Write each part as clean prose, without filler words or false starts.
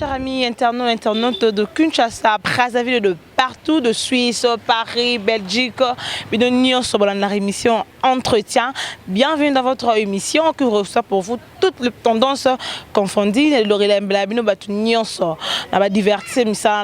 chers amis internautes de Kinshasa, Brazzaville, de partout, de Suisse, Paris, Belgique, nous sommes dans la émission Entretien. Bienvenue dans votre émission qui reçoit pour vous toutes les tendances confondues. La divertissement,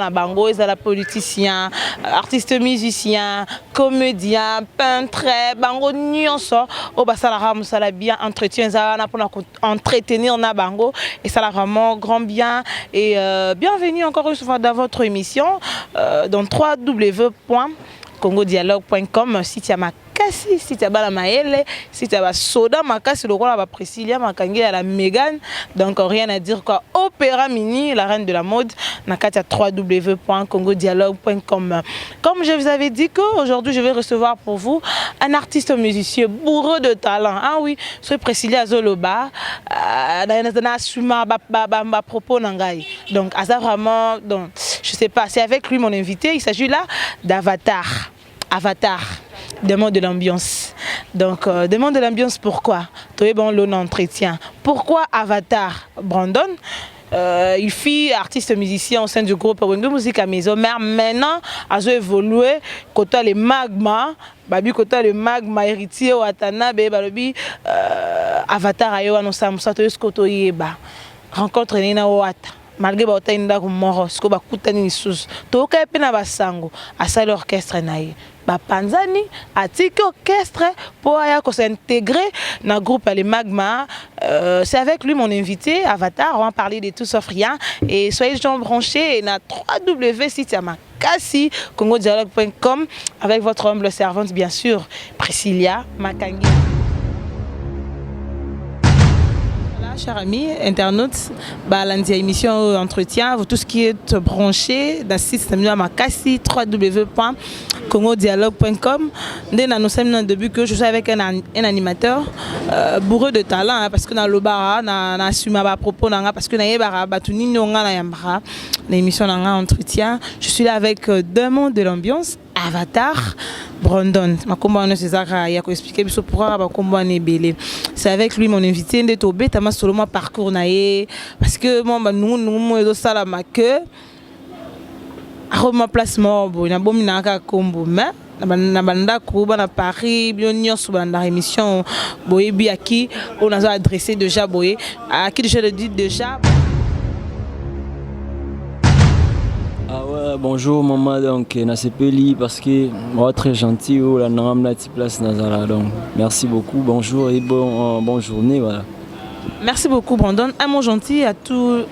la politicien, artiste musicien, comédien, peintre, bango nyonso, au basala musala bien entretien pour entretenir na bango et ça l'a vraiment grand bien et bienvenue encore une fois dans votre émission dans www.congodialogue.com si tu as ma si tu as la maëlle, si tu as soda makasi le roi la Priscilla makangi à la Mégane, donc rien à dire quoi. Opéra Mini, la reine de la mode, nakati à www.congodialogue.com. Comme je vous avais dit qu'aujourd'hui je vais recevoir pour vous un artiste musicien bourreux de talent. Ah oui, c'est Priscilla Zoloba, na propos nangai. Donc à ça vraiment, donc je sais pas, c'est avec lui mon invité. Il s'agit là d'Avatar. Avatar. Demande de l'ambiance. Donc, demande de l'ambiance, pourquoi? Toi, bon, l'on entretien. Pourquoi Avatar? Brandon, il fit artiste musicien au sein du groupe Wendo Musique à Maison Mère. Maintenant, a évolué côté les magma, babi côté le magma héritier Watana, babi Avatar ayo anosa musato yoskoto yeba. Rencontre nina Wata. Malgré que tu as mort, ce que tu as sous, tu as basango, à ça l'orchestre naïe. Panzani a dit orchestre pour s'intégrer dans le groupe Les Magma. C'est avec lui mon invité, Avatar. On va parler de tout sauf rien. Et soyez gens branchés na www.sitiamakasi congodialogue.com avec votre humble servante, bien sûr, Priscilla Makangi. Chers amis, internautes, l'andia émission Entretien, tout ce qui est branché dans le site Makasi, www.congodialogue.com. Dès nous sommes dans le début que je suis avec un animateur bourreux de talent parce que dans le bar, on assume à propos parce que dans l'émission Entretien, je suis là avec Demande de l'ambiance, Avatar. Brandon, c'est avec lui mon invité de Tobé, Tama seulement parcours naé parce que moi nous ça la que à ma place mort na bominaka kombo mais na banda kuba na Paris bien nyonso banda émission boye bi aki on a adressé déjà boye à qui je le dis déjà. Ah ouais, bonjour maman, donc Nasepeli parce que moi très gentil ou la nam la place Nazara donc merci beaucoup, bonjour et bonne journée voilà. Merci beaucoup Brandon, un mot gentil à tous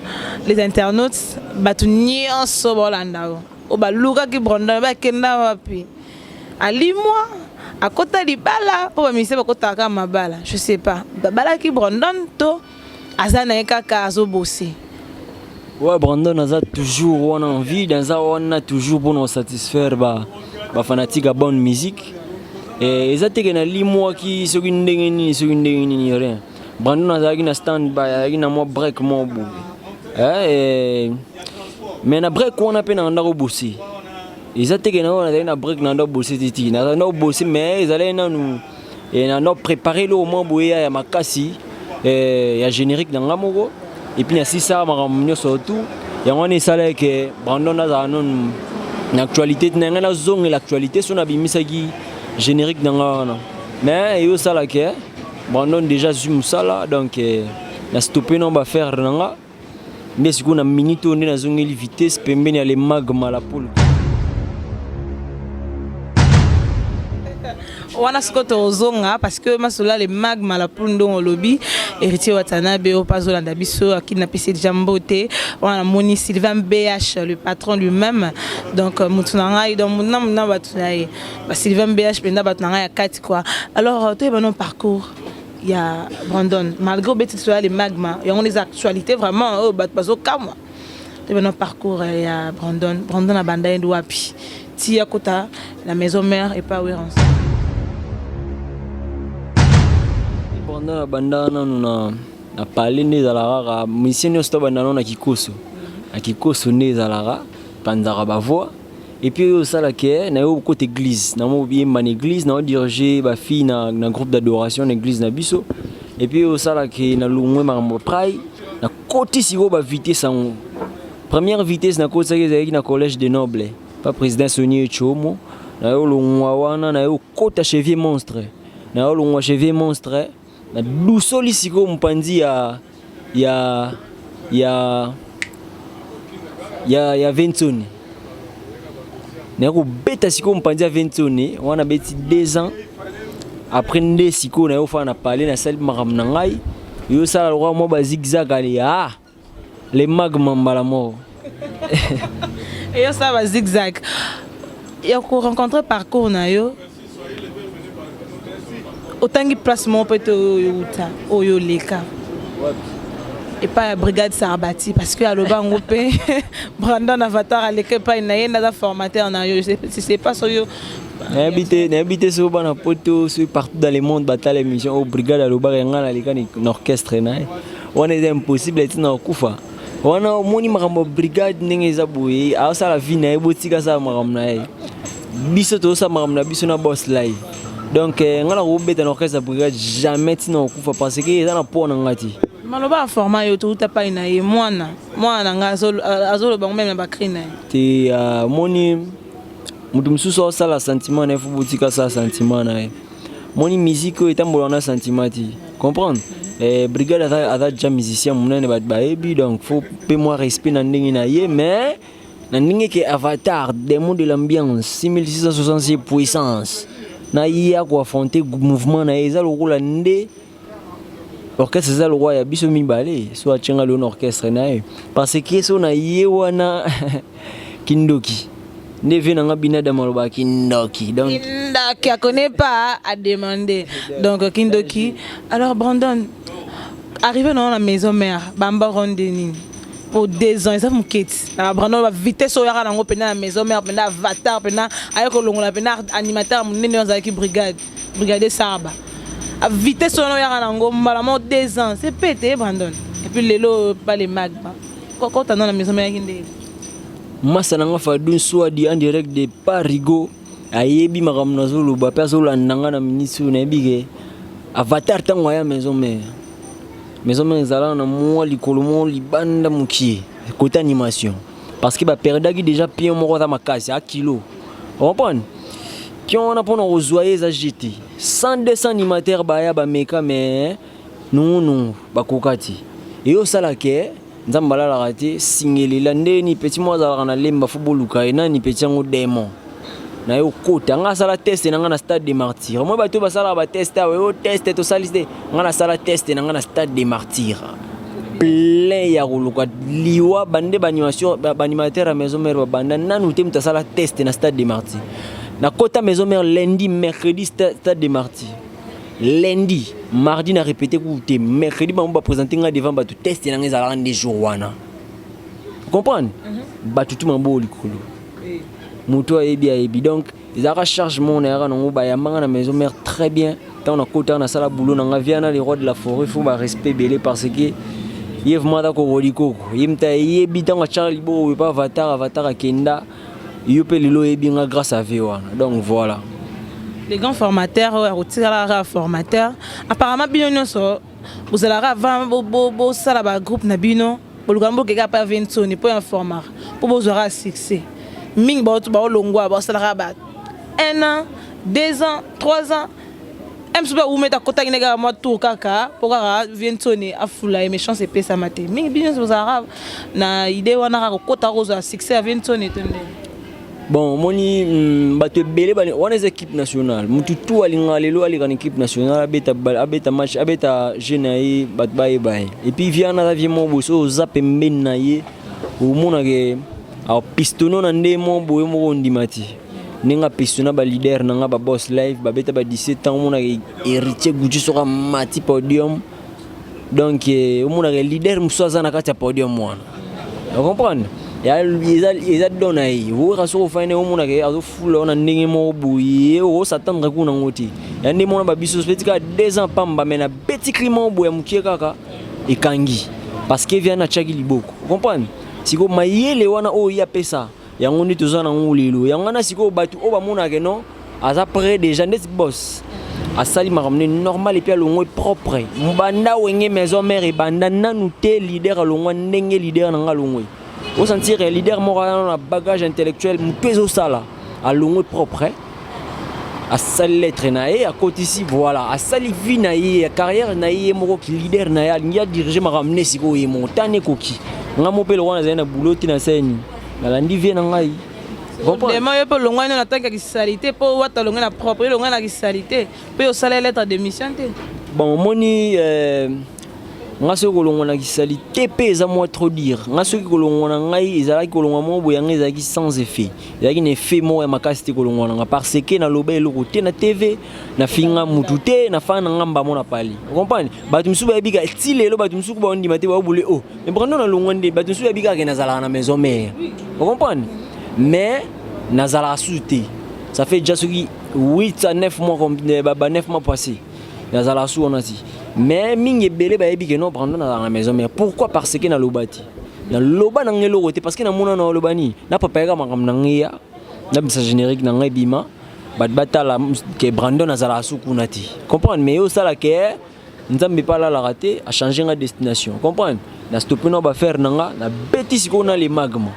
les internautes batuni en sobolanda o ba luka ki Brandon ba kenda wapi ali moi à côté libala pour me ba kota ka mabala je sais pas bala ki Brandon to azana kaka azo bosser. Ouais, Brandon a toujours envie, on a toujours pour nous satisfaire les fanatiques à bonne musique. Et ils ont été mois qui sont rien. Brandon a un stand-by, il a un break. Mais un break, on a peine à bosser. Ils ont été un break dans bosser. Mais ils allaient nous préparer le moment où il y a Makasi, il y a générique dans l'amour. Et puis si ça m'a surtout il y a un salaire que Brandon a une actualité dans la zone et l'actualité son abimisagi générique dans la mais il y a ça là que Brandon déjà zoom ça là donc la stopper non va faire dans la mais si on a minute on est dans une vitesse pembe ni les magma la poule. Wana skoto ozonga parce que masola les magma la pundo au lobby héritier Watanabe au pazolanda biso a kidnappé Jambote wana moni Sylvain BH le patron lui-même donc mutunanga donc munna batunaye Sylvain BH penda batunanga ya kati quoi. Alors toi ben non parcours il y a Brandon malgré bête sur les magma il y a des actualités vraiment bat bazo kama toi ben non parcours il y a Brandon a banda ndo wapi ti akota la maison mère et pas Wérance. Pendant bandana na parler des alara mission yo sto bandana na kikoso né alara panzara ba voix et puis ça là que na yo côté église na mo bien man église na diriger ba fille na groupe d'adoration na église na biso et puis ça là que na lungwe ma prai na côté si ba vite sans première vitesse na kota ezalaki na collège de noble pas président Soni Chomo na yo longwa wana na yo kota chevier monstre na yo longwa chevier monstre na dusoli siko mpanzi ya Ventoni na ko beta siko mpanzi ya Ventoni wana beti 2 ans après nde siko na yo fa na parler na salle maram na ngai yo sala roi mo ba zigzag ali les magma mbala mort et yo ça va zigzag yo ko rencontrer parcours na yo autant que placement peut être oyo leka et pas brigade Sarbati parce que à l'obango pe Brandon Avatar à l'équipe pas na yenda formateur na yo c'est pas sur yo n'habité sur bana poto sur partout dans le monde bataille mission au brigade à l'obar ngala leka ni orchestre na on est impossible et na kufa wana moni makambo brigade ndenge zabuye asa la vie na ebotika sa makambo na biso to sa makambo na biso na boss live donc ngala ko beta na orchestre brigade jamais tina okufa parce que eza na pona ngati maloba format yo to ta pa ina ye mwana nga azolo ba même ba crina te moni mutu mususu sala sentiment na fu botika sa sentiment na moni musique etambola na sentiment ti comprendre brigade a déjà musicien munene ba ebi donc faut peu moi respect na ndenge na ye mais na ndenge ke Avatar démon de l'ambiance 6666 puissance na ya ko affronter mouvement na eza le rôle ndé orchestre eza le roi ya biso mibale so achenga le orchestre na parce que so na ye wana Kindoki ne vient nga binada maloba Kindoki donc Kindoki connaît pas à demander donc Kindoki alors Brandon arrivé dans la maison mère bamba rondeni pour 2 ans ça me quitte Brandon va vitesse au yara nango pena la maison mère pena Avatar pena ayoko longola pena animateur munene ozaki brigade Sarba à vitesse au yara nango malamo 2 ans c'est pété Brandon et puis lelo pas les magma quand dans la maison mère kinde masa nanga fa dun soit dit en direct de Parigo ayebi makam nazolo ba personne nanga na ministre na bige Avatar tango ya maison mère zala na moi likolomo libanda mukie côté animation parce que ba perdaki déjà pion moko za makasi à kilo on comprend pion na pona ozoyer za GT 100-200 animateurs ba ya ba meka mais non ba kokati et au salake nzambala la raté singelela ndeni petit moi za na lemba fuboluka ena ni petit ngo démon na yo kota nga sala test na nga na stade des martyrs moi bato ba sala ba test yo test to saliste nga na sala test na nga na stade des martyrs plein ya kuluka liwa bande ba animation ba animateur à maison mère banda nanu te muta sala test na stade des martyrs na kota maison mère lundi mercredi stade des martyrs lundi mardi na répété ku te mercredi ba mba présenter nga devant bato test na nga za des jours wana comprendre bato tout mambo likolo moto ebi donc ils a recharge mon era non ba yamanga na maison mère très bien tant on a côté na sala boulot na viana les rois de la forêt faut ba respect belé parce que yev mada ko roliko yimta yebi tant Charlie bo pas Avatar akenda yope lelo ebi nga grâce à Vewa donc voilà les grands formateurs ou formateurs apparemment bino so vous allez avant bo sala ba groupe na bino bo lugambo ke ka pas Ventoni pour un format pour vous aura succès ming ba longwa ba sala ba 1 an 2 ans 3 ans emsuba umeta kota kinega mo tour kaka pour ka Ventoni afula et méchant c'est pesa maté ming bien vous arabe na idée wana ka kota rozo succès à Ventoni tende bon moni bato belé bani on est équipe nationale mutu tout alinga lelo ali kan équipe nationale abeta match abeta jeune bat baye et puis vient na vie mo boso zapembe na ye o mona ke a pistono na ndemo boye mo ndimati ninga pistona ba leader nanga ba boss live ba beta ba 17 ans mona ke héritier guji soka mati podium donc o mona ke leader musoza na kati ya podium mwana vous comprenez ya ils donnent ai vous raso fa ne o mona ke azo fula na ndenge mo boye o s'attendre kuna ngoti ya ndemo na ba biso spetika 2 ans pamba mena petit climat boye mukie kaka ekangi parce que vient na chaki liboko vous comprenez siko mayele wana o ya pesa yango ndi tozana ngulilo yango na siko batu o ba mona ke non aza près déjà net boss asali makamne normal et puis alongo propre mbanda wenge maison mère banda nanu te leader alongo ndenge leader na ngalongo Au sentir un leader moral, un bagage intellectuel, tout ça à l'ongle propre, à sa lettre naïe, à côté ici, voilà, à sa vie naïe, à carrière naïe, mon leader naïe, il y a dirigé ma ramener si quoi, mon tane coquille. On a mon père loin, il y a un boulot qui n'a scène, la landi vient en aïe. Vraiment, il y a pas loin dans tant que salité, pour voir ta longue la propre, loin la salité, puis au salaire lettre de mission. Bon, moni. Nga so ko longo na kisali TP za moi trop dire nga so ko longo na ngai ezala ko longo mo boyanga ezaki sans effet ezaki ne fait mo ya makasi ko longo na parce que na loba eloko te na TV na finga mutu te na fana ngamba mo na pali comprendre batu msuba yabika style lo batu msuku ba ndima te ba bule oh mais brando na longo ndi batu msuba yabika ke nazala na maison mère comprendre mais nazala souté ça fait déjà 8 à 9 mois comme 9 mois passés nazala sou on a dit. Mais mingi belé ba yebi que non prendre dans la maison mais pourquoi parce que na lobati na loba na ngelo côté parce que na mona na lobani na papa ga makam na ngia na bisa générique na ngai bima bat batala que Brandon na zala sukunati comprendre mais yo sala que nzambe pas la rater a changer la destination comprendre na stopper no ba faire nanga na bêtise ko na les magma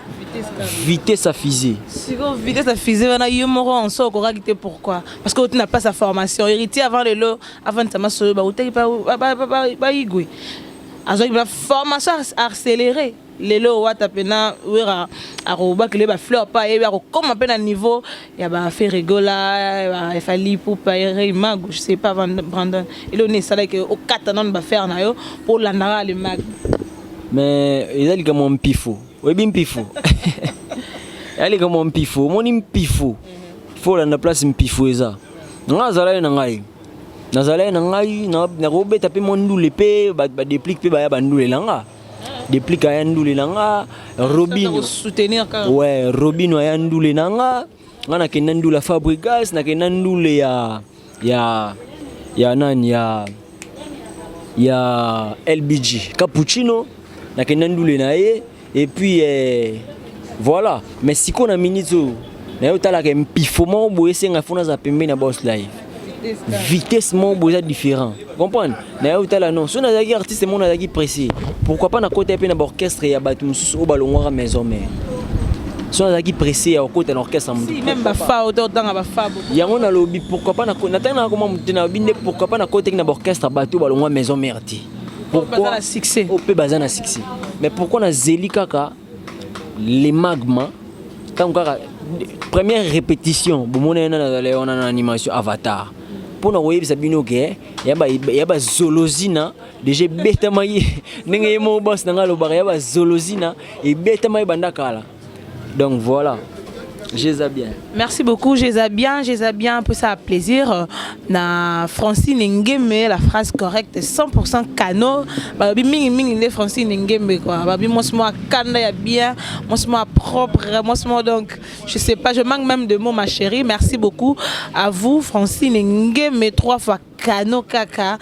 vitesse à fusée. Si vous vitesse à fusée, on a eu mon on sort correcté pourquoi? Parce que tu n'as pas sa formation. Héritier avant le lot, avant de s'amasser, bah, tu pas igui. Alors il va formation accélérée. Les lots, tu as pena, à roba que les fleurs pas, et comme à peine à niveau, il y a fait rigola, il fallait pour pas y mag, je sais pas Brandon. Et là on est ça là que au 4 ans on va faire nayo pour la nara les mag. Mais il a dit comme un pifo. Oui, bien pifo. Elle est comme un pifo. Mon pifo. Il faut la place un pifo ça. Nazala nangai. Nazala nangai na robe taper mon doule pe ba déplique pe ba bandoule langa. Déplique à ndoule langa. Robin soutenir quand. Ouais, Robin wa ndoule langa. Ngana kenandula Fabregas na kenandule ya nani ya LBG Cappuccino na kenandule na ye. Et puis voilà, mais si on a minute na yotala ke mpifoma boye senga fona za pembe na boss live. Vitesse mon boye différent. Comprendre? Na yotala non, so na zaki artiste mon na zaki pressé. Pourquoi pas na côté pe na orchestre ya batu mususu o balongwa maison mère. So na zaki pressé ya côté l'orchestre mon. Si même ba fa auteur dans ba fa beaucoup. Yango na lobby pourquoi pas na tana comment mutena binde pourquoi pas na côté na orchestre batu balongwa maison mère ti. Pourquoi na succès? Au pe bazana succès. Mais pourquoi na zeli kaka les magma tant kaka première répétition bomona on a animation Avatar pour na web sabino ke yaba zolozina déjà beta mai ndenge mo boss na ngalo ba yaba zolozina et beta mai bandakala donc voilà. Jézabien. Merci beaucoup, Jézabien, un peu ça à plaisir. Na Francine Ngeme, la phrase correcte, 100% cano. Babi mingi Francine Ngeme quoi. Babi moi cana ya bien, moi propre, moi donc je sais pas, je manque même de mots ma chérie. Merci beaucoup à vous Francine Ngeme 3 fois Kano Kaka.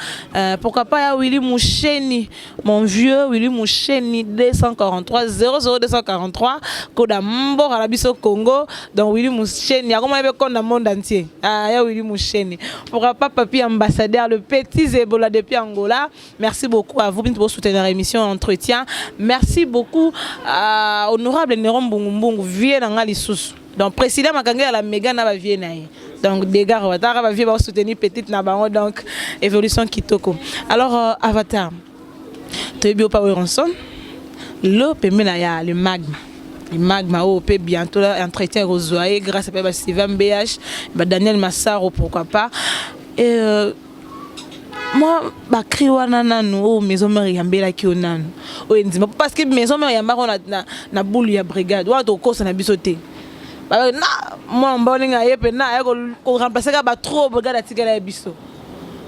Pourquoi pas ya Willy Moucheni, mon vieux Willy Moucheni 243 00243 Koda Mbor à la biso Congo. Donc Willy Moucheni, comment il est dans le monde entier. Ah ya Willy Moucheni. Pourquoi pas papi ambassadeur le petit Zebola depuis Angola. Merci beaucoup à vous pour soutenir l'émission Entretien. Merci beaucoup à honorable Néron Bungumbungu vieux dans Lisusu. Donc président Makanga à la méga na ba vieux naï. Donc des gars Avatar va vivre soutenir petite nabango donc évolution kitoko. Alors Avatar. Tu es bio pas Ronson. Le pemena ya le magma. Le magma au peut bientôt entretien Rosoye grâce à Steven BH, Daniel Massaro pourquoi pas. Et moi ba kriwana nanu o maison mère yambela ki onanu. O ndima parce que maison mère yambara na boule ya brigade. Wa to kosa na bisoté. Moi mboninga yepe na ya ko remplacer ka ba trop brigade atikala ya biso.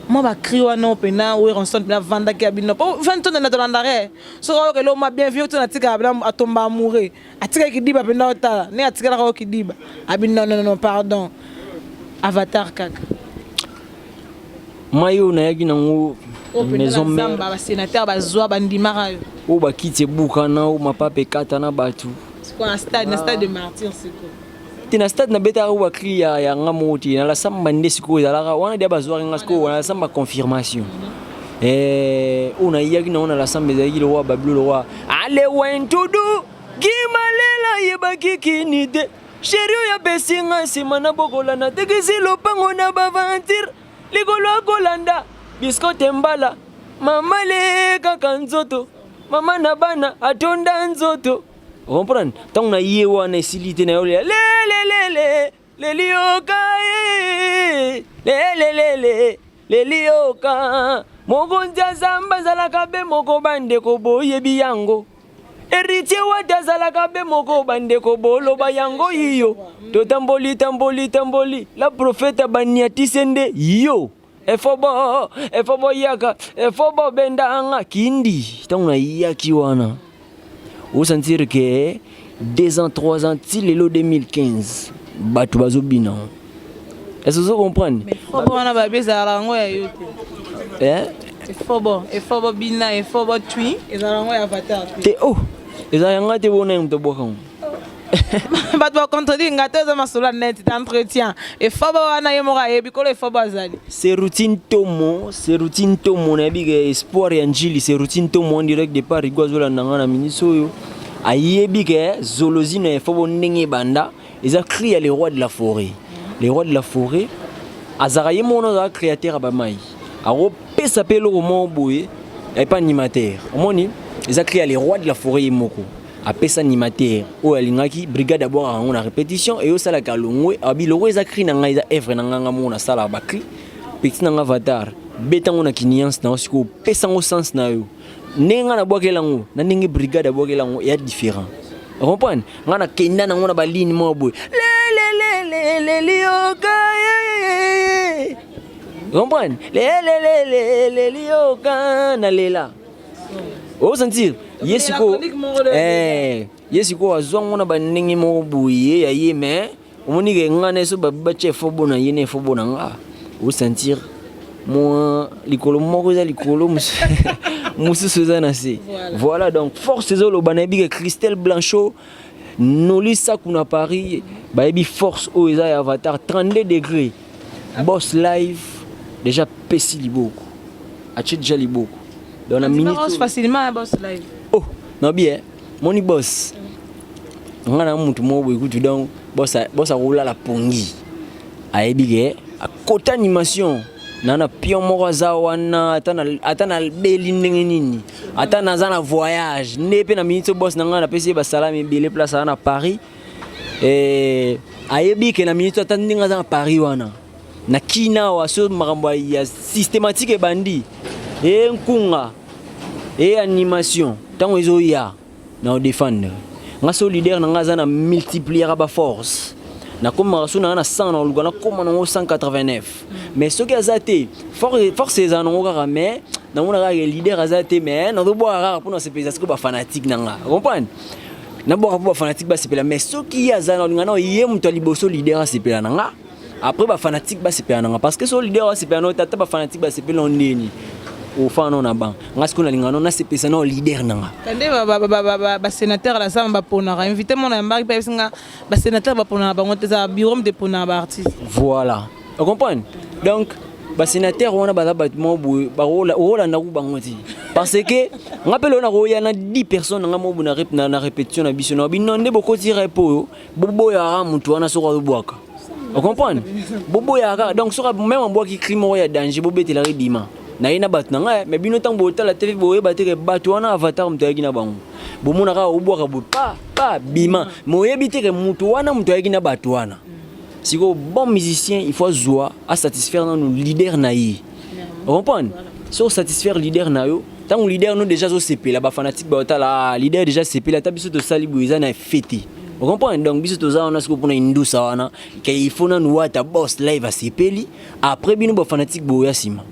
Moi ba kriwana o pena o Ronson na vanda ki abino. Po 20 tonnes na tolandare. So ko lo ma bien vieux to na tika abina atomba mourir. Atika ki diba pena otala. Ne atika ko ki diba. Abino non pardon. Avatar kaka. Mayo na yaki nango maison mère ba sénateur ba zwa bandimara yo. O ba kiti buka na o mapape kata na batu. C'est quoi un stade de martyr c'est quoi? Tina stade na beta o akli ya ngamoti na la samba ndesiko ezalaka wana dia bazwa ngasko wana samba confirmation. On a yaki na on a la samba ezaki le roi Bablu le roi. Allez when to do Kimalela yebaki kinide. Chéri ya besinga simana bokola na tekisi lopango na bavantir. Ligolo kolanda. Biskote mbala. Mama le kaka nzoto. Mama na bana atonda nzoto. Comprendre? Tant na yewa na silite na yole. Le lioka. Le lioka. Mogonja zamba zalaka be moko bande ko boyebi yango. Héritier wata zalaka be moko bande ko bolo ba yango iyo. To tamboli. La prophète baniati sende yo. Efobo yaka. Efobo benda anga kindi. Tant na yaki wana. Vous sentir que 2 ans, 3 ans, til le 2015. Batu bazobina. Est-ce que vous comprenez? Mais faut bon na babé zarango ya yote. Il faut bon bina, il faut bon tui, et zarango ya avatar. Te oh. Ezayanga te bona mto bokang. Batu ba contredire ngate za masula net d'entretien. Et faut bon wana yemora yebi ko le faut bazali. C'est routine tomo na biga espoir ya njili, c'est routine tomo en direct de Paris Gwazola nanga na minisoyo. Ayebi ke zoologie na faut bon ndenge banda, ils a créé les rois de la forêt. Les rois de la forêt, Azaraye mon créateur abamai. Aro pesa pelo roman boye, et pas animateur. Omoni, ils a créé les rois de la forêt moko. A pesa animateur. O alingaki brigade d'abord en répétition et au sala kalongwe, abi le roi zakri na ngaiza evre na nganga mona sala bakri. Petit na avatar, betango na kiniance na osiko pesa ngo sens na yo. Nenga na bokelango, na ningi brigade abokelango ya différent. Vous comprenez? Ngana kenda na ngona ba ligne mo boye. Le lioka. Comprendre? Le lioka na lela. Au sentir, yesiko azongo na baningi mo buye ya yeme. Omoni ke ngana so ba chef bona yene fo bona nga. Au sentir moi likolo moko za likolo musu sezana se. Voilà donc force zolo banabi ke Christelle Blanchot Nolisa kuna Paris baebi force o eza ya avatar 32 degrés. Boss live déjà pesi liboko. Achi déjà liboko. Dans la minute facilement boss live. Oh, non bien. Moni boss. Ngana mutu mo bo ikutu donc boss roula la pongi. Aebi ke a côté animation nana pion moko za wana atana beli ndenge nini atana za na voyage nepe na minute boss na ngana pesi ba salami bele place na Paris ayebi ke na minute atandinga za na Paris wana na kina wa so makambo ya systématique bandi nkunga animation tango ezo ya na défendre ngaso leader na ngaza na multiplier ba force na koma suna na 100 na lugana koma na 189 mais ce qui a zate force za na ngaka mais na mona ka leader azate mais na do boa pour na se pesa ko ba fanatique nanga comprendre na boa ba fanatique ba sepela mais ce qui a za na lugana ye mtu aliboso leader a sepela nanga après ba fanatique ba sepela nanga parce que so leader a sepela no tata ba fanatique ba sepela ndeni au fano na ban ngasko na lingano na sepesa na leader nanga kande ba sénateur la samba pona invité mon ambar pa singa ba sénateur ba pona ba ngoteza bureau de pona ba artiste voilà vous comprenez donc ba sénateur on a ba bâtiment ba rola na ku bangoti parce que ngapelo na roya na 10 personnes nga mo na répétition na biso na bino nde boko tire po bobo ya mutu wana soko boaka vous comprenez bobo ya donc soko même en bois qui crime ya danger bobo te la ridima na ina bat na nga mais bino tango botala TV boye bateke bato wana avatar mto yaki na bango bomona ka obwaka bo pa bima moyebi teke mutu wana mto yaki na bato wana siko bon musicien il faut joie à satisfaire nos leader na yi vous comprenez so satisfaire leader na yo tango leader no déjà zo sepela ba fanatique ba otala leader déjà sepela ta biso to sali boiza na fêter vous comprenez donc biso to za wana siko pona indusa wana ke il faut na nuata boss live a sepeli après bino ba fanatique boya sima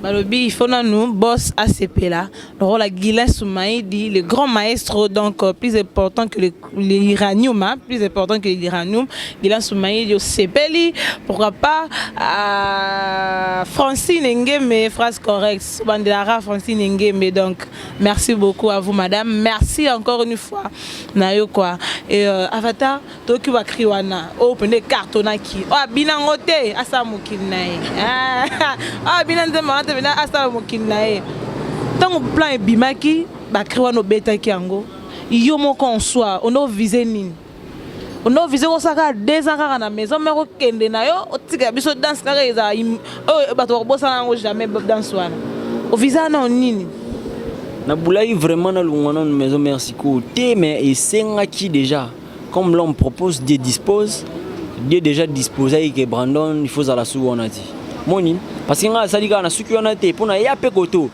Balobi, il faut nous boss ACP là. Le rôle à Guilain Soumaïdi, le grand maestro, donc plus important que l'iranium, hein, plus important que l'iranium. Guilain Soumaïdi au CPLI, pourquoi pas Francine Ngeme, phrase correcte. Bandera Francine Ngeme, donc merci beaucoup à vous madame. Merci encore une fois. Nayo quoi. Et Avatar, Toki wa kriwana. Oh, prenez cartonaki. Oh, binangote, asamukinae. Ah, binangote. Asa mokili na ye tango plan ebimaki bakriwa no betaki yango yo moko en soi on a visé nini on a visé ko saka 2 ans kaka na maison mais ko kende na yo otika biso danse kaka eza bato ko bossa nango jamais danse wana o visa na nini na boulay vraiment na lungana na maison merci côté mais et senga qui déjà comme l'on propose Dieu dispose Dieu déjà disposé que Brandon il faut à la sou on a dit moni parce que nga sali kana suki on a te pona ya pe koto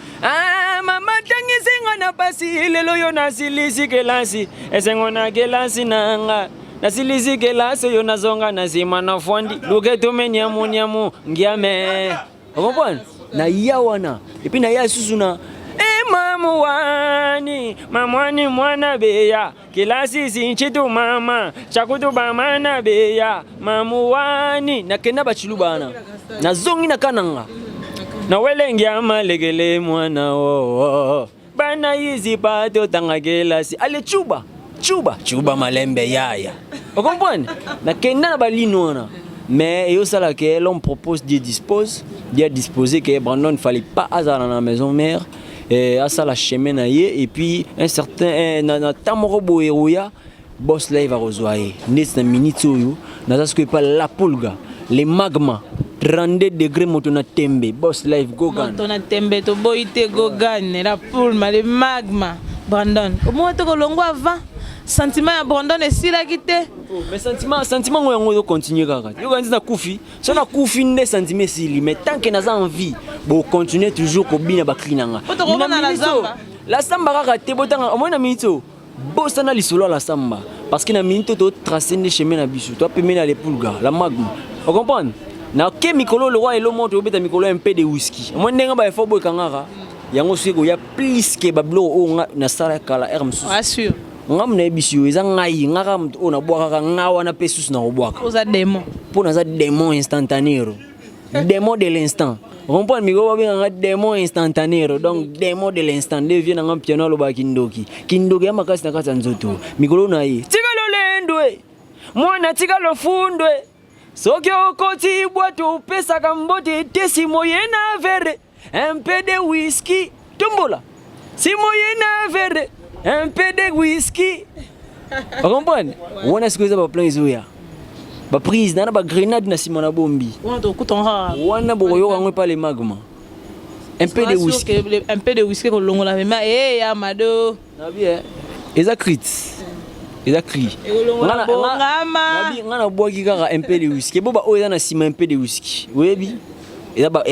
mama tangi senga na pasi lelo yo na silisi ke lansi esengo na ke lansi nanga na silisi ke lansi yo na zonga na zima na fondi luke to menyamu ngiame comprendre na ya wana et puis na ya susuna mamwani mwana beya kilasi sinchitu mama chakutu bamana beya mamuwani nakenda bachilu bana na zongi na kananga na welengi amalegele mwana wo bana yizi pato tanga kilasi ale chuba malembe yaya vous comprenez nakenda na balino wana mais yo sala que l'on propose Dieu dispose Dieu disposé que Brandon ne fallait pas hasard dans la maison mère et à ça la chemin et puis un certain na tamoro boeroya boss là il va rejoindre net na minute oyo na ça ce que pas la pulga les magma 32 degrés motona tembe boss live gogan motona tembe to boite gogan la pulma les magma Brandon au moins to kolongo avant sentiment ya Brandon esila kité mais sentiment ngo yango continuer kaka yo kanzi na kufi so na kufi nde sentiment sili mais tant que naza envie bo continuer toujours ko bina baklinanga la samba kaka te botanga au moins na minito bo sana lisolo la samba parce que na minito to tracer des chemins na biso to pemena les pulga la magma vous comprenez na ke mikolo le roi et le monde obeta mikolo un peu de whisky au moins ndenga ba efo bo kangaka yango siko ya plus que bablo o na sala kala ermsu assure ngam na bisio eza ngai ngaka mtu ona bwaka ngawa na pesus na obwaka oza démon pona za démon instantanéro démon de l'instant comprendre mi go ba nga démon instantanéro donc démon de l'instant devient ngam piano lo ba kindoki ya makasi na kata nzoto mikolo na yi tigalo lendwe mwana tigalo fundwe soki okoti bwato pesa kambote tesi moyena verre un peu de whisky tumbola si moyena verre un peu de whisky. Vous comprenez? On a ce que ça va plein isoya. Ba prise na ba grenade na simona bombi. On to kutonga. On a boyo ngwe pas les magma. Un peu de whisky. Un peu de whisky ko longo la mema ya mado. Na bien. Eza crit. Eza cri. Ngana boki kaka un peu de whisky. Boba o eza na sima un peu de whisky. Webi. Yaba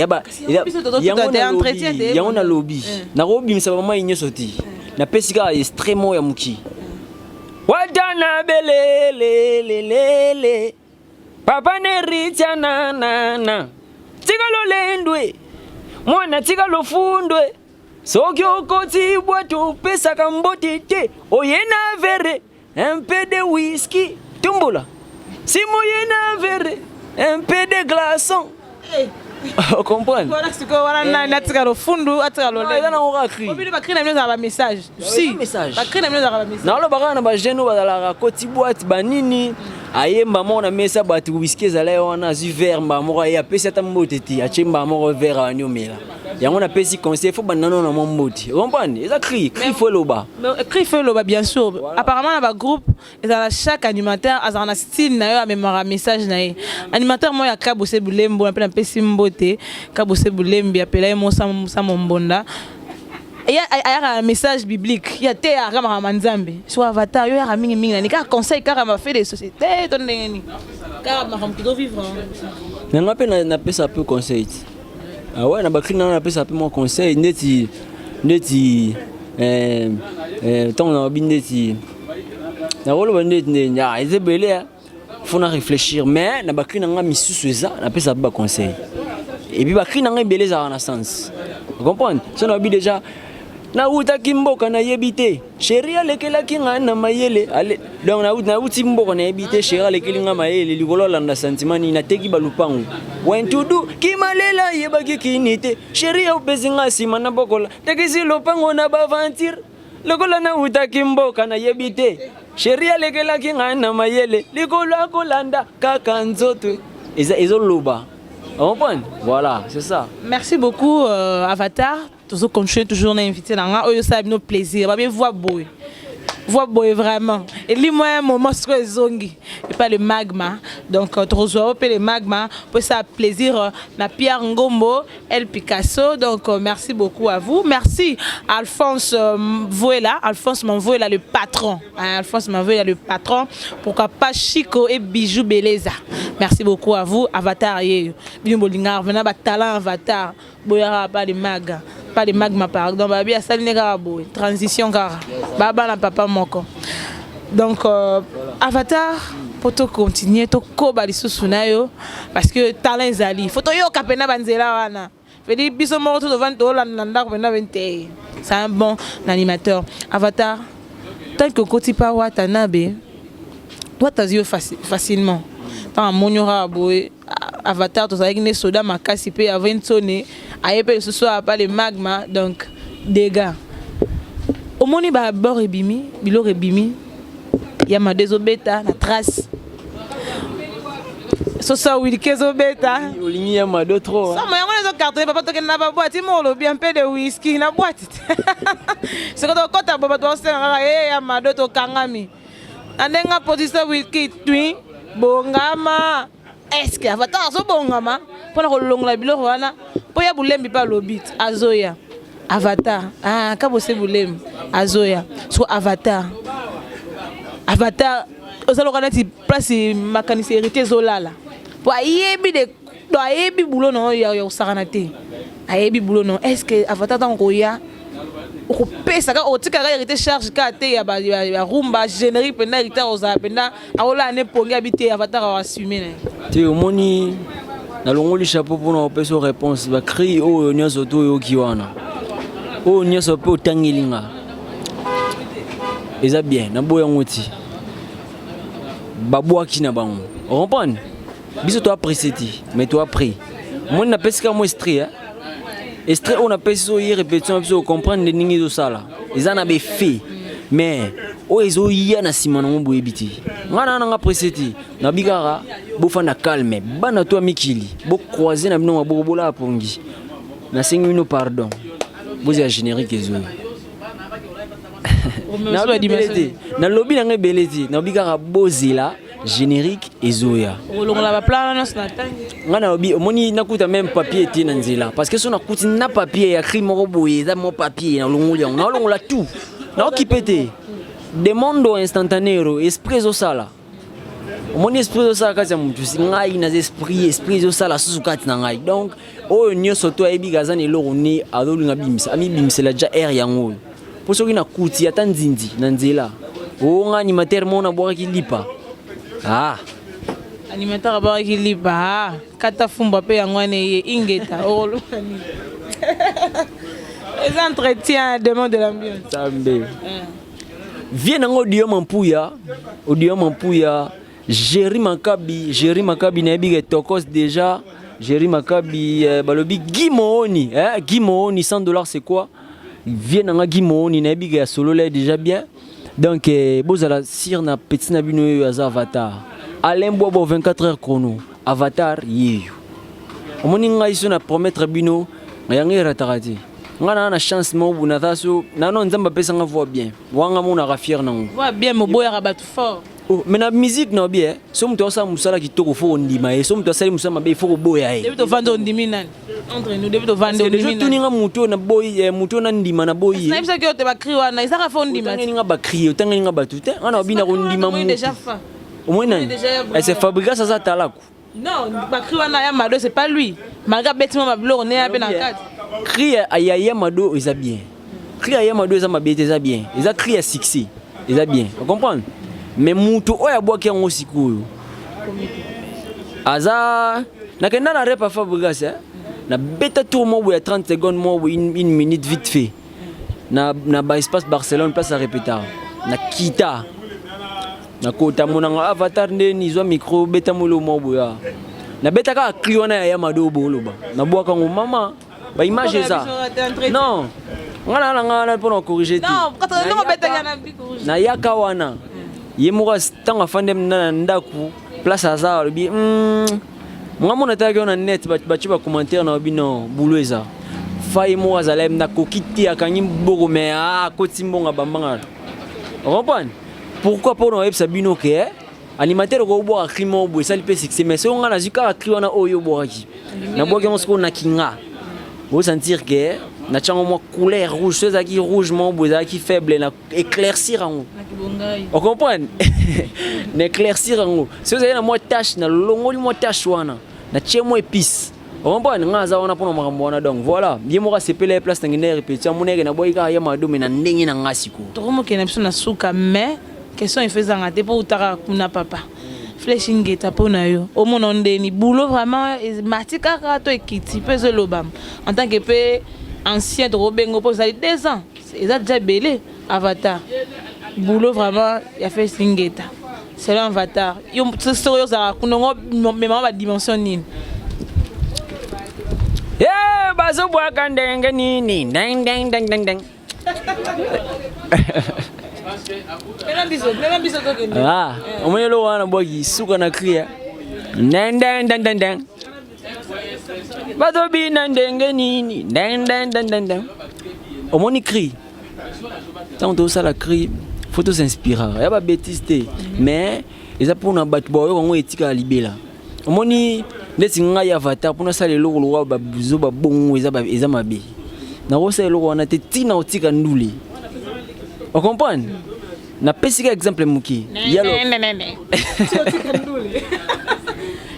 yango na lobby. Na lobby msa mama inyo soti. Na pesika extrêmement ya muki wadana belele papa ne richa na tigalo lendwe mwana tigalo fundwe soki okoti bwato pesa kambote te oyena verre un peu de whisky tumbola si moyena verre un peu de glaçon vous comprenez? Voilà ce que voilà na tigalo fundu atigalo le. Eza na ora cri. Obi ba cri na mino za ba message. Si. Ba cri na mino za ba message. Na lo ba kana ba jeno ba la koti boîte banini ayemba mona mesa ba tu whisky za la wana zu verre mba moko ya pesa ta mboteti a chemba moko verre anyo mela. Yango na pesi conseil faut banano na mon mboti. Vous comprenez? Eza cri faut loba. Cri faut loba bien sûr. Apparemment na ba groupe eza chaque animateur azana style na yo a mémoire message na ye. Animateur mo ya kabose bulembo na pesi mbote kabose bulembi apela mo sa mombonda. Il y a un message biblique. Il y a des manzambe. Soit avatar, il y a mingi mingi. Nika conseil car m'a fait des sociétés. Ton neni. Car m'a fait plutôt vivre. N'anga pe na pesa peu conseil. Ah ouais na bakri na pesa peu mon conseil neti tant na bindeti. Na rolo bandeti ya ezebele. Faut na réfléchir mais na bakri na misusu eza na pesa peu conseil. Et puis bakri na belé za na sens. Vous comprenez? Ça na bi déjà na uta kimboka na yebite sheria lekela kinga na mayele ale donc na uti mboka na yebite sheria lekeli nga mayele likolo landa sentimani na teki balupangu when to do kimalela yebaki kinite sheria upezinga sima na bokola tekisi lopango na bavantir lokola na uta kimboka na yebite sheria lekela kinga na mayele likolo akolanda kaka nzoto ezo loba. Voilà, c'est ça. Merci beaucoup Avatar. Toujours continuer toujours à inviter là. On a eu ça avec nos plaisirs. On va bien voir beau. voix boy vraiment. Et lui, moi, un moment, c'est zongi. Et pas le magma. Donc, tu reçois le magma. Pour ça, plaisir. Na Pierre Ngombo, El Picasso. Donc, merci beaucoup à vous. Merci Alphonse Voela. Alphonse Manvoela, le patron. Alphonse Manvoela, le patron. Pourquoi pas Chico et Bijou Beleza. Merci beaucoup à vous. Avatar, Bino Bolingar, venez à talent Avatar. Boyara, pas de mag. Pas de magma, pardon. Babi, à Salinega, transition, car. Baba, na papa, moko. Donc, Avatar, pour te continuer, tu koba lisusu na yo parce que talent zali. Faut yo kapena banzela wana. Feli biso moko to devant to la nanda ko na 20. C'est un bon animateur. Avatar, tant que koti pa watanabe, toi t'as eu facilement. Tant moniora boy Avatar to saiki ne soda makasi pe avant sonné, ayepe ce soir pas le magma donc dégâts. Au moni ba bord ebimi, bilo ebimi. Ya ma désobéta na trace. So ça oui kezobeta. Olingi ya ma do trop. Ça moi on les cartonné papa to na ba boîte mo lo bien peu de whisky na boîte. C'est quand on ta baba to sera ya ma do to kangami. Andenga position whisky twin bongama. Est-ce que Avatar so bongama pona ko longola bilo wana po ya bulembi pa lobit azoya. Avatar ah ka bose bulembi azoya. So Avatar Avatar, aux allocations place mécanicité zolala. Pour ayebi de do ayebi boulot non ya saranate. Ayebi boulot non. Est-ce que Avatar dans koya o pesa ka o tika ka hérité charge ka te ya ba rumba générique pena hérité oza pena aola ne pongi habité Avatar a assumer. Tu omoni na longo li chapeau pour na peso réponse ba cri o nyoso to yo kiwana. O nyoso pe otangilinga. Eza bien na boya ngoti babwa ki na bango on comprend biso to apprécié mais toi pris moi na pesika moi extrait on appelle ça y répétition biso comprendre ningi zo sala eza na be fait mais o ezo ya na simana mo boye biti ngana na apprécié na bigara bo fanda calme bana to mikili bo croiser na bino maboko bola pongi na sengi no pardon bo ya générique ezo na lobby na ngebeleti na bikaka bozela générique ezoya olongola ba plan na tangi ngana lobby omoni nakuta même papier ti na nzela parce que so nakuti na papier ya cri moko boye za mo papier na longoli na longola tout na okipete demande instantanéro esprit zo sala omoni esprit zo sala kati ya mutu ngai na esprit zo sala susu kati na ngai donc oyo nyoso to ayebi gazani eloko ni azolinga bimisa ami bimisela ja air yango pour ceux qui na kuti ata nzinzi na nzela o nga animateur mona boka ki lipa ah animateur boka ki lipa kata fumba pe yangwane ye ingeta o lukani les entretiens demande de l'ambiance tambe vient en audio mampuya Jerry Makabi na biga tokos déjà Jerry Makabi balobi Gimooni Gimooni $100 c'est quoi vient en Gimooni na biga solo là déjà bien donc bozala sir na petit na bino yo Avatar Alain Bobo 24 heures chrono Avatar yeyo omoni ngai so na promettre bino yangi ratarati ngana na chance mo buna taso nano nzamba pesa nga voix bien wanga mona ka fier nango voix bien mo boya rabatu fort oh mais na musique na bien so mto sa musala kitoko fo ndima so mto sali musama be fo boya debut to vendre ndimi nani entre nous debut to vendre ndimi nani je tuninga muto na boy muto na ndima na boy na bisa ki te ba cri wana isaka fo ndima nga ba cri otanga nga batute ngana obina ko ndima mu déjà fa au moins nani c'est fabriquer ça talako non ba cri wana ya mado c'est pas lui malgré bêtement ma blog ne ya pe na carte cri ya mado eza bien cri ya mado eza mabete eza bien eza cri ya succès eza bien vous comprenez mais mutu oya boki yango sikoyo aza nakenda na repa Fabregas na beta tour mo ya 30 secondes mo une minute vite fait na ba espace Barcelone place à répéter na kita na kota monanga Avatar ndeni zo micro beta molo mo boya na beta ka kliona ya mado boloba na boka ngo mama ba image ça non ngana pour corriger non quand on beta yana biko na yaka wana yemoka tanga fandem na ndaku place azar bi ngamona taka na net bachi ba commentaire na bino bulueza fai mo azalem na kokiti akanyi boko me koti mbonga bambanga On comprend? Pourquoi pour nous ça bino que animateur ko boire crimo bo ça le succès mais si on a la zika cri on a oyo boaki. Na boaki on se ko na kinga. Vous sentir que na chango mo couleur rouge, ceux qui rouge mo bo qui faible na éclaircir en. On comprend? N'éclaircir en. Si vous avez na mo tache na longo li mo tache wana na chemo épice. On comprend? Ngaza wana pour makambo wana donc voilà. Bien mo ka sepele place ngine répéter mon nèg na boy ka ya mado mais na ndenge na ngasiko. To mo ke na biso na suka mais question il faisait ngate pour utara kuna papa. Flashing gate pour na yo. Au mon ondeni boulot vraiment matika ka to ekiti pe zo lobam. En tant que pe ancien de Robengo pour ça 2 ans. Ils a déjà belé Avatar. Boulot vraiment il a fait singeta. C'est l'Avatar. Yo sérieux ça kunongo mais ma dimension ni. Eh bazo bwa kandenge nini dang dang dang dang dang. Ah, omwelo wana bogi suka na kriya. Dang dang dang dang dang. Bazo bi nandenge nini dang dang dang dang dang. Omoni cri. Tant tout ça la cri, faut tout s'inspirer. Y a pas bêtise mais ils pour na battu boyo ngo etika libela. Omoni ndeti ngai Avatar pour na sala lelo lo ba buzo ba bongo eza mabe. Na ko sala lelo wana te tina otika ndule. On comprend? Na pesika exemple muki. Yalo.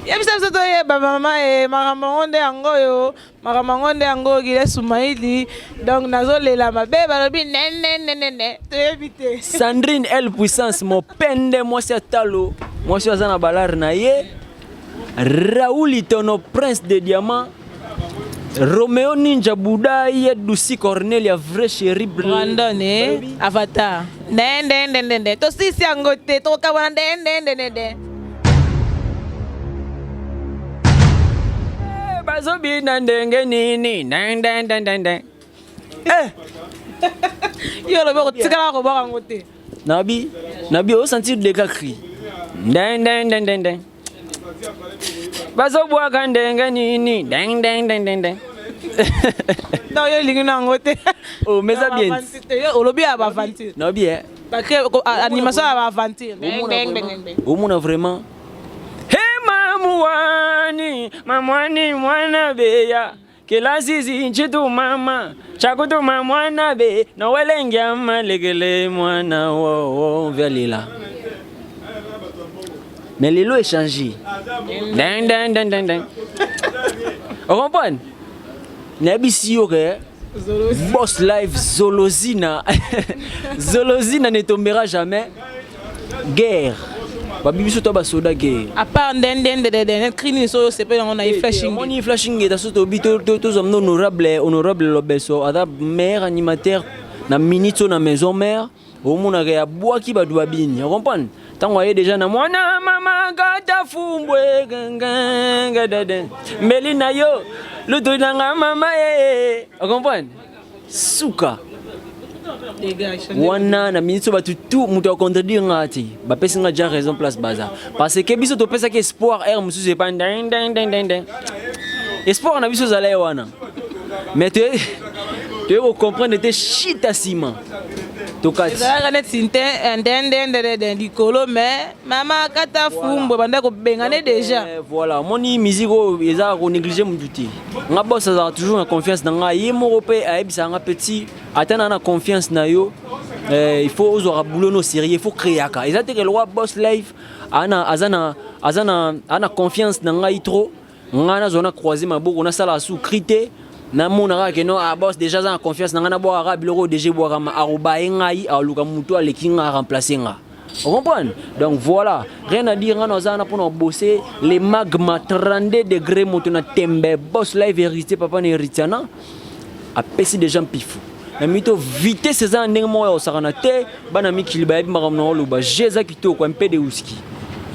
Ya bisa soto ye ba mama e maramonde angoyo, maramonde ango gile Sumaili. Donc nazolela mabe balobi ne. To éviter. Sandrine elle puissance mo pende moi c'est talo. Moi c'est azana balar na ye. Raoul Itono prince de diamant. Romeo Ninja Bouddha Yedusi Cornelia vrai chéri Brandon Avatar. Den. To si angote to ka wana den. Bazo bi nandenge nini den. Yo lo boko tikala ko boko ngote. Nabi au sentir de cri. Den. Bazo bwa kandenge nini dang. Non yo lingi na ngote. Oh mais ça bien. Yo lobi aba aventure. Non bien. Parce que animation aba aventure. Au monde vraiment. Mamwani mwana beya. Kila sisi nchitu mama. Chakutu mwana be. Na welenge ama legele mwana wo velila. Mais les lots est changé. Dang. On comprend? N'abisi yoke. Boss Live Zolozina. Zolozina ne tombera jamais. Guerre. Babibi soto ba soda guerre. À part den crini so c'est pas on a flashing. Moni flashing est soto bito tous honorable lobeso ada meilleur animateur na minute na maison mère. Au mona ya bois qui ba douabini. On comprend? Tant voyez déjà na mwana mama gata fumbwe ganga deden. Melina yo le donanga mama on comprend? Souka. Wana na minute ba tout muto contredire ngati. Ba pesi nga déjà raison place baza. Parce que biso to pesa que espoir musu c'est pas ding. Espoir na biso zala wana. Mais tu comprendre te shit à ciment. Tokati. Zala net sinte den dikolo mais mama kata fumbo banda ko bengane déjà. Voilà, moni musique eza ko négliger mututi. Nga boss ça toujours en confiance dans nga yemo europé a ebisa nga petit atana na confiance na yo. Il faut oser boulot no sérieux, il faut créer aka. Eza te que le roi boss life ana confiance dans nga itro. Nga na zona croiser maboko na sala sous crité. Na monaka que non a boss déjà en confiance na nga na bo arabe loro DG bo kama aruba ngai a luka muto alekinga remplacer nga. On comprend? Donc voilà, rien à dire, nous allons bosser les magma 32 degrés montona tembe boss live hérité papa n'héritiana a pesé des gens pifou. Na mito vitesse ces ans ndenge mo ça kana te bana mi kiliba bi makamno loba jeza kito ko un peu de whisky.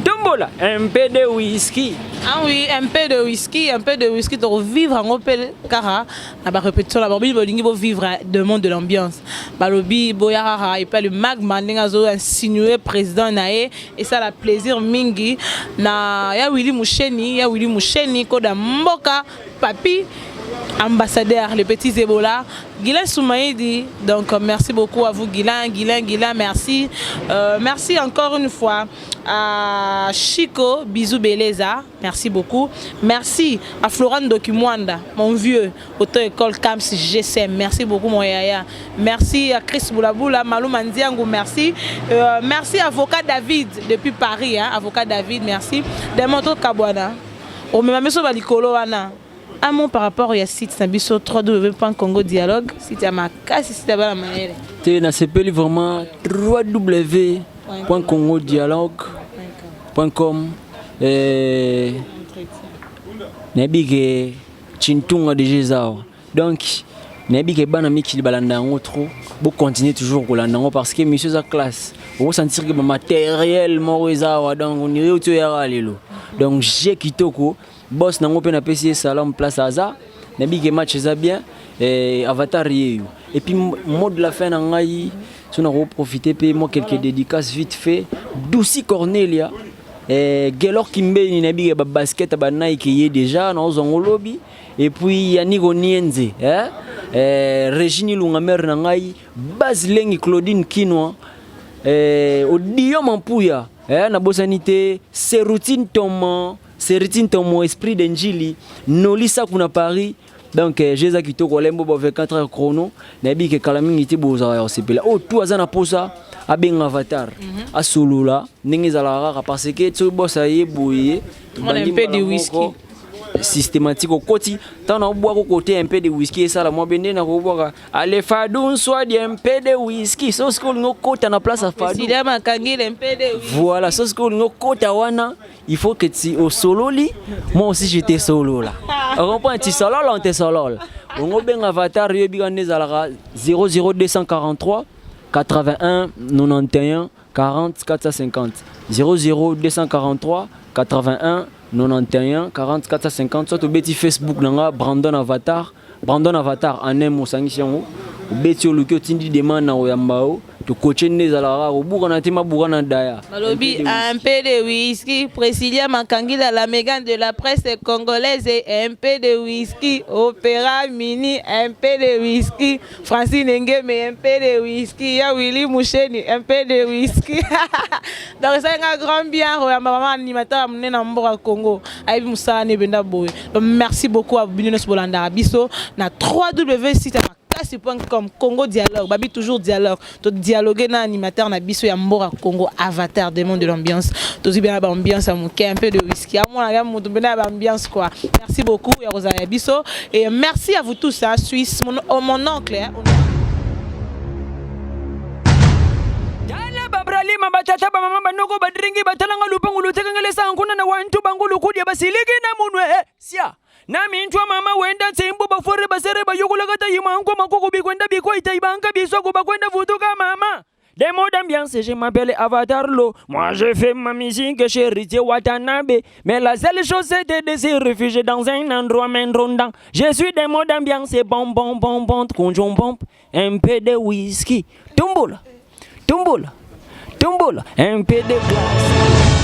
Dombola, un peu de whisky. Ah oui, un peu de whisky pour vivre en opel kara. Na ba répétition la barbi bolingi bo vivre de monde de l'ambiance. Balobi boyara et pas le magma ndinga zo insinué président nae et ça la plaisir mingi na ya Willy Musheni ko da mboka papi ambassadeur, le petit Zebola. Guilain Soumaïdi, donc merci beaucoup à vous Guilain, merci. Merci encore une fois à Chico, bisous Beleza, merci beaucoup. Merci à Florent Dokimwanda, mon vieux, auto-école Camps GSM, merci beaucoup mon yaya. Merci à Chris Boulaboula, Malou Mandiangou, merci. Merci à avocat David depuis Paris, hein, avocat David, merci. Demonto Kabwana, au même monsieur Balikolo Wana. Un mot par rapport au site Nabiso www.congo dialogue, site à ma casse, site à la manière. Tu n'as vraiment www.congodialogue.com Nabige Chintunga de Jézao. Donc, Nabige Banamiki Balandango trop, vous continuez toujours pour l'andango parce que monsieur sa classe, vous sentir que le matériel Morizawa, donc on irait au Tuyara Lilo. Donc, j'ai Kitoko. Boss nango pe na PC salam place aza na big match ça bien avatar et puis mot de la fin nangai si on a profiter pe moi quelques dédicaces vite fait Douci Cornelia Gelor Kimbe ni na big basket ba Nike y déjà na zongo lobby et puis Yannick Onienze Regine Lungamer nangai Baslengi Claudine Kinwa Odiyo Mampuya na bosanité c'est routine Thomas. C'est ton esprit d'Enjili, Nolisa kuna Paris, donc Jésus qui te colembo avec 4 heures chrono, nabi que Kalaming était beau à là. Oh, tout azana posa, a bien avatar, à Solula, n'engizala parce que tu boss à y bouiller, on a un peu de whisky. Systématique au côté, tant on boit au côté un peu de whisky et ça la moi bende na boire. Allez fadoun soit un peu de whisky, sauce que nous côté na place à fadoun. Voilà, sauce que nous côté à wana. Il faut que tu au solo li, moi aussi j'étais solo là. On comprend tu solo là, on t'es solo là. On a bien avatar yobigane zalara 00243 81 91 40 450 00243 81 91 40 450 soit au beti Facebook nanga Brandon Avatar en un mot sangishango beti oluki otindi demande na oyambao to coacher nezalara obukana tema bukana daya Malobi un peu de whisky Priscilla Makangila la mégane de la presse congolaise et un peu de whisky Opéra Mini un peu de whisky Francine Ngeme un peu de whisky ya Willy Moucheni un peu de whisky donc c'est un grand bien maman animateur amené na mboka Congo aibi musala ne benda boy donc merci beaucoup à Business Bolanda biso na 3W site comme Congo Dialogue, babi toujours dialogue. To dialoguer na animateur na biso ya mbora Congo avatar des mondes de l'ambiance. To bien l'ambiance à mon un peu de whisky. À moi la bien l'ambiance quoi. Merci beaucoup ya Rosalia biso et merci à vous tous à Suisse mon oncle. Babrali mabatata ba mama banoko badringi batalanga lupangu lutekangele sankuna na wantu bangulu kudia basiliki na munwe sia na mintwa mama wenda tsembo bafore basere bayukula kata yimanko makoko bikwenda biko itaibanka bisoko bakwenda vutuka mama. Des mots d'ambiance, je m'appelle Avatar Lo. Moi je fais ma musique chez Ritier Watanabe. Mais la seule chose c'était de se réfugier dans un endroit mendrondant. Je suis des mots d'ambiance, bon, conjon pompe, un peu de whisky. Tumbola, un peu de glace.